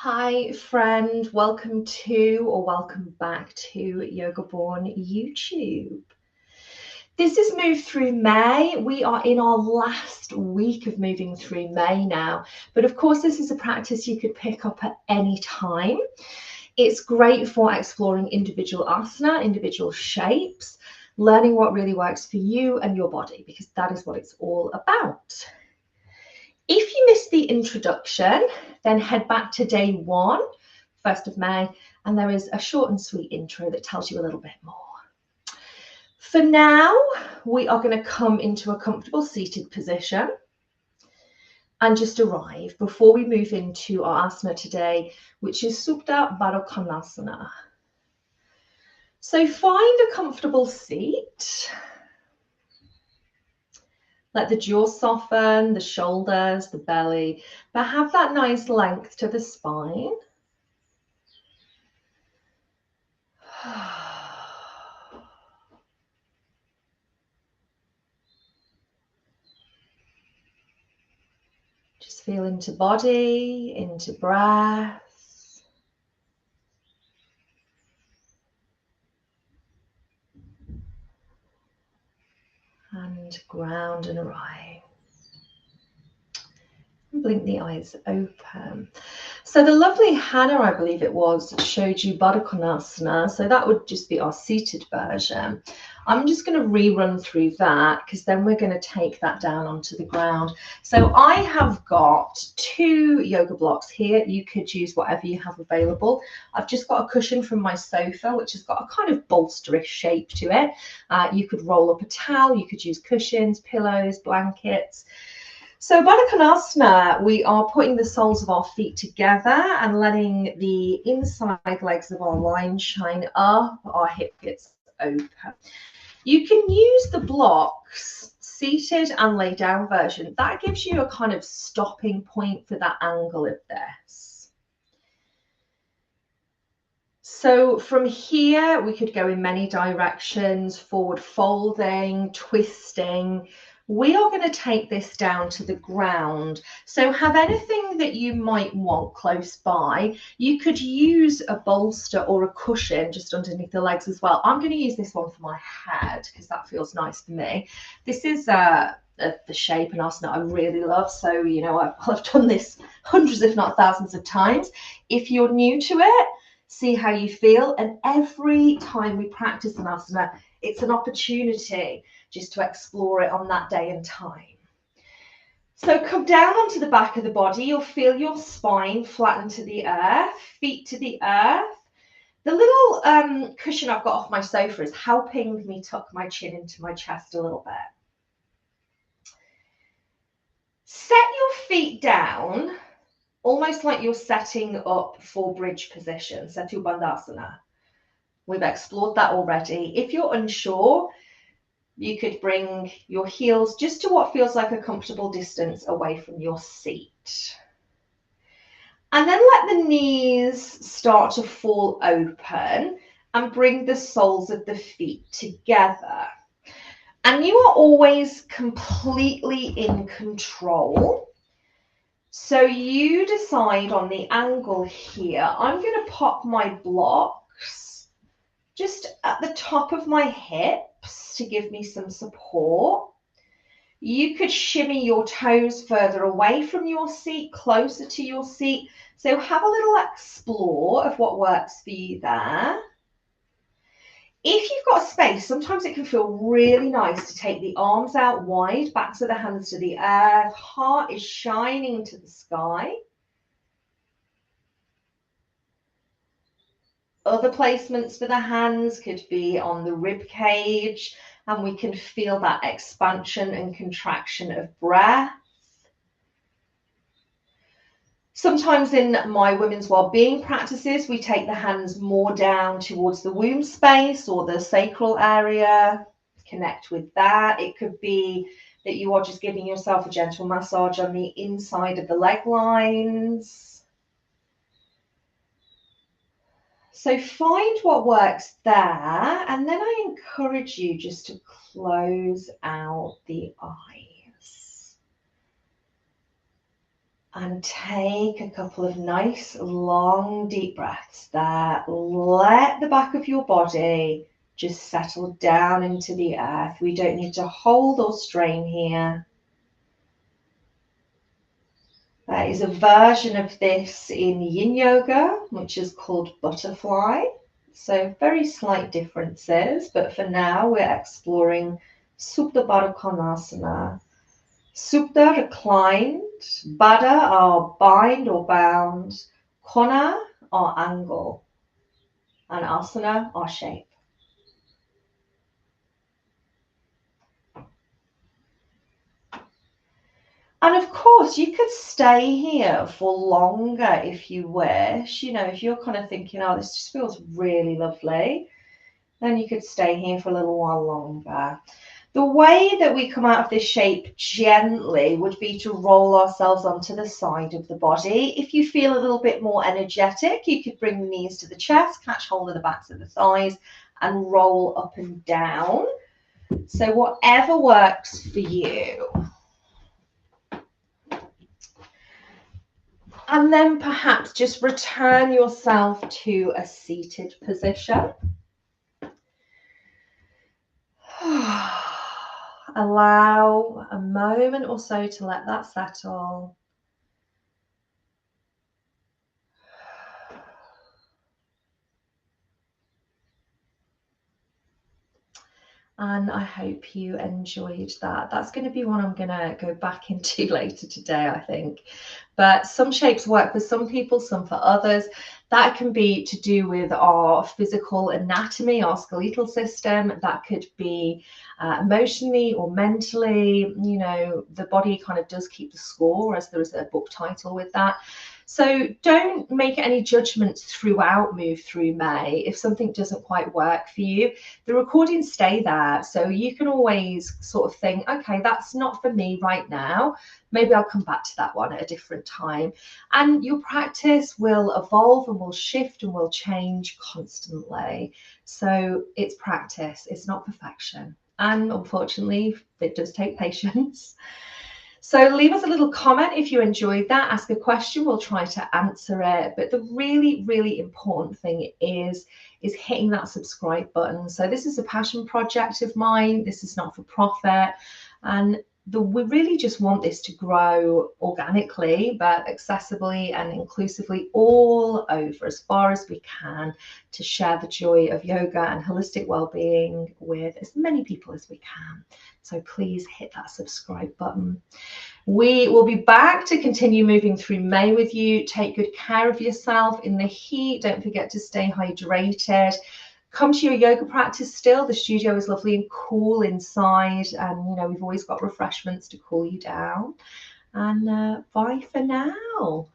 Hi, friend. Welcome to or welcome back to Yoga Born YouTube. This is Move Through May. We are in our last week of moving through May now. But of course, this is a practice you could pick up at any time. It's great for exploring individual asana, individual shapes, learning what really works for you and your body, because that is what it's all about. If you missed the introduction, then head back to day 1, 1st of May, and there is a short and sweet intro that tells you a little bit more. For now, we are going to come into a comfortable seated position and just arrive before we move into our asana today, which is Supta, Baddha Konasana. So find a comfortable seat. Let the jaw soften, the shoulders, the belly, but have that nice length to the spine. Just feel into body, into breath. And ground and arrive. Blink the eyes open. So the lovely Hannah, I believe it was, showed you Baddha Konasana. So that would just be our seated version. I'm just going to rerun through that because then we're going to take that down onto the ground. So I have got 2 yoga blocks here. You could use whatever you have available. I've just got a cushion from my sofa, which has got a kind of bolsterish shape to it. You could roll up a towel. You could use cushions, pillows, blankets. So Baddha Konasana, we are putting the soles of our feet together and letting the inside legs of our line shine up, our hip gets open. You can use the blocks seated and lay down version. That gives you a kind of stopping point for that angle of this. So from here, we could go in many directions, forward folding, twisting. We are going to take this down to the ground. So have anything that you might want close by. You could use a bolster or a cushion just underneath the legs as well. I'm going to use this one for my head because that feels nice for me. This is the shape and asana I really love. So, you know, I've done this hundreds, if not thousands of times. If you're new to it, see how you feel. And every time we practice an asana, it's an opportunity just to explore it on that day and time. So come down onto the back of the body. You'll feel your spine flatten to the earth, feet to the earth. The little cushion I've got off my sofa is helping me tuck my chin into my chest a little bit. Set your feet down, almost like you're setting up for bridge position, Setu Bandhasana. We've explored that already. If you're unsure, you could bring your heels just to what feels like a comfortable distance away from your seat. And then let the knees start to fall open and bring the soles of the feet together. And you are always completely in control. So you decide on the angle here. I'm going to pop my blocks just at the top of my hips to give me some support. You could shimmy your toes further away from your seat, closer to your seat. So have a little explore of what works for you there. If you've got space, sometimes it can feel really nice to take the arms out wide, backs of the hands to the earth, heart is shining to the sky. Other placements for the hands could be on the rib cage, and we can feel that expansion and contraction of breath. Sometimes in my women's well-being practices, we take the hands more down towards the womb space or the sacral area, connect with that. It could be that you are just giving yourself a gentle massage on the inside of the leg lines. So find what works there, and then I encourage you just to close out the eyes. And take a couple of nice, long, deep breaths there. Let the back of your body just settle down into the earth. We don't need to hold or strain here. There is a version of this in Yin Yoga, which is called butterfly. So very slight differences, but for now we're exploring Supta Baddha Konasana. Supta, reclined. Baddha are bind or bound. Kona are angle. And asana are shape. And of course, you could stay here for longer if you wish. You know, if you're kind of thinking, oh, this just feels really lovely, then you could stay here for a little while longer. The way that we come out of this shape gently would be to roll ourselves onto the side of the body. If you feel a little bit more energetic, you could bring the knees to the chest, catch hold of the backs of the thighs, and roll up and down. So whatever works for you. And then perhaps just return yourself to a seated position. Allow a moment or so to let that settle. And I hope you enjoyed that. That's going to be one I'm going to go back into later today, I think. But some shapes work for some people, some for others. That can be to do with our physical anatomy, our skeletal system. That could be emotionally or mentally. You know, the body kind of does keep the score, as there is a book title with that. So don't make any judgments throughout Move Through May. If something doesn't quite work for you, the recordings stay there. So you can always sort of think, okay, that's not for me right now. Maybe I'll come back to that one at a different time. And your practice will evolve and will shift and will change constantly. So it's practice, it's not perfection. And unfortunately, it does take patience. So leave us a little comment if you enjoyed that. Ask a question, we'll try to answer it. But the really, really important thing is hitting that subscribe button. So this is a passion project of mine. This is not for profit. And we really just want this to grow organically, but accessibly and inclusively all over as far as we can, to share the joy of yoga and holistic well-being with as many people as we can. So please hit that subscribe button. We will be back to continue moving through May with you. Take good care of yourself in the heat. Don't forget to stay hydrated. Come to your yoga practice still. The studio is lovely and cool inside. And, you know, we've always got refreshments to cool you down. And bye for now.